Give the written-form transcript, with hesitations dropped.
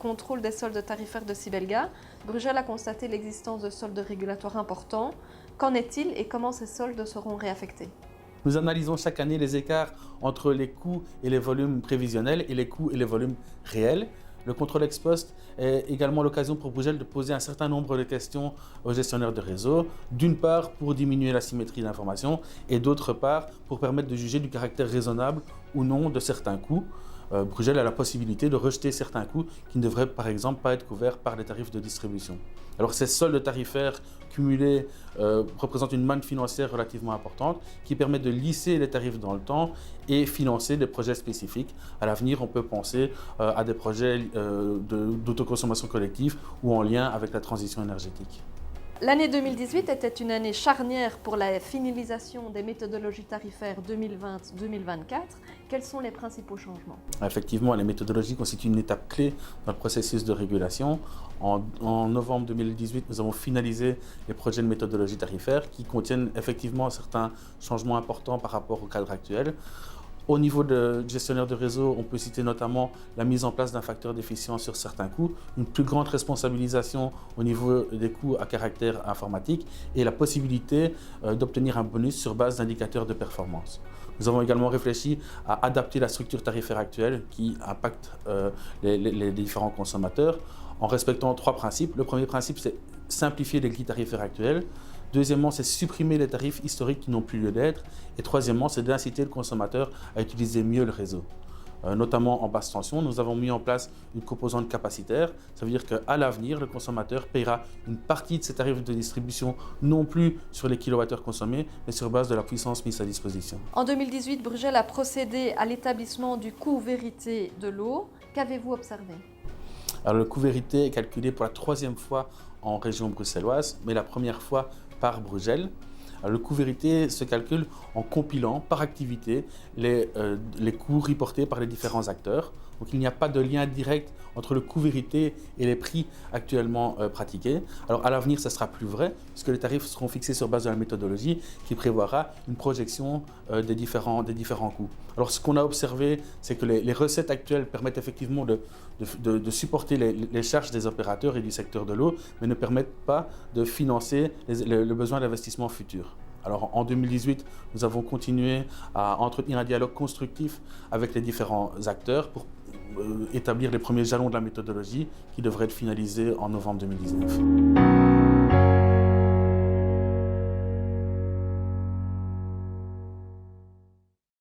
contrôle des soldes tarifaires de Sibelga, Brugel a constaté l'existence de soldes régulatoires importants. Qu'en est-il et comment ces soldes seront réaffectés? Nous analysons chaque année les écarts entre les coûts et les volumes prévisionnels et les coûts et les volumes réels. Le contrôle ex post est également l'occasion pour Brugel de poser un certain nombre de questions aux gestionnaires de réseau, d'une part pour diminuer la symétrie d'information et d'autre part pour permettre de juger du caractère raisonnable ou non de certains coûts. Brugel a la possibilité de rejeter certains coûts qui ne devraient par exemple pas être couverts par les tarifs de distribution. Alors ces soldes tarifaires cumulés représentent une manne financière relativement importante qui permet de lisser les tarifs dans le temps et financer des projets spécifiques. À l'avenir, on peut penser à des projets d'autoconsommation collective ou en lien avec la transition énergétique. L'année 2018 était une année charnière pour la finalisation des méthodologies tarifaires 2020-2024. Quels sont les principaux changements? Effectivement, les méthodologies constituent une étape clé dans le processus de régulation. En novembre 2018, nous avons finalisé les projets de méthodologie tarifaire qui contiennent effectivement certains changements importants par rapport au cadre actuel. Au niveau du gestionnaire de réseau, on peut citer notamment la mise en place d'un facteur d'efficience sur certains coûts, une plus grande responsabilisation au niveau des coûts à caractère informatique et la possibilité d'obtenir un bonus sur base d'indicateurs de performance. Nous avons également réfléchi à adapter la structure tarifaire actuelle qui impacte les différents consommateurs en respectant trois principes. Le premier principe, c'est simplifier les grilles tarifaires actuelles. Deuxièmement, c'est supprimer les tarifs historiques qui n'ont plus lieu d'être. Et troisièmement, c'est d'inciter le consommateur à utiliser mieux le réseau. Notamment en basse tension, nous avons mis en place une composante capacitaire. Ça veut dire qu'à l'avenir, le consommateur paiera une partie de ses tarifs de distribution, non plus sur les kilowattheures consommés, mais sur base de la puissance mise à disposition. En 2018, Brugel a procédé à l'établissement du coût vérité de l'eau. Qu'avez-vous observé? Alors, le coût vérité est calculé pour la troisième fois en région bruxelloise, mais la première fois par Brugel. Alors, le coût vérité se calcule en compilant par activité les coûts reportés par les différents acteurs. Donc il n'y a pas de lien direct entre le coût vérité et les prix actuellement pratiqués. Alors à l'avenir, ça sera plus vrai, puisque les tarifs seront fixés sur base de la méthodologie qui prévoira une projection des différents coûts. Alors ce qu'on a observé, c'est que les recettes actuelles permettent effectivement de supporter les charges des opérateurs et du secteur de l'eau, mais ne permettent pas de financer le besoin d'investissement futur. Alors en 2018, nous avons continué à entretenir un dialogue constructif avec les différents acteurs pour établir les premiers jalons de la méthodologie qui devraient être finalisés en novembre 2019.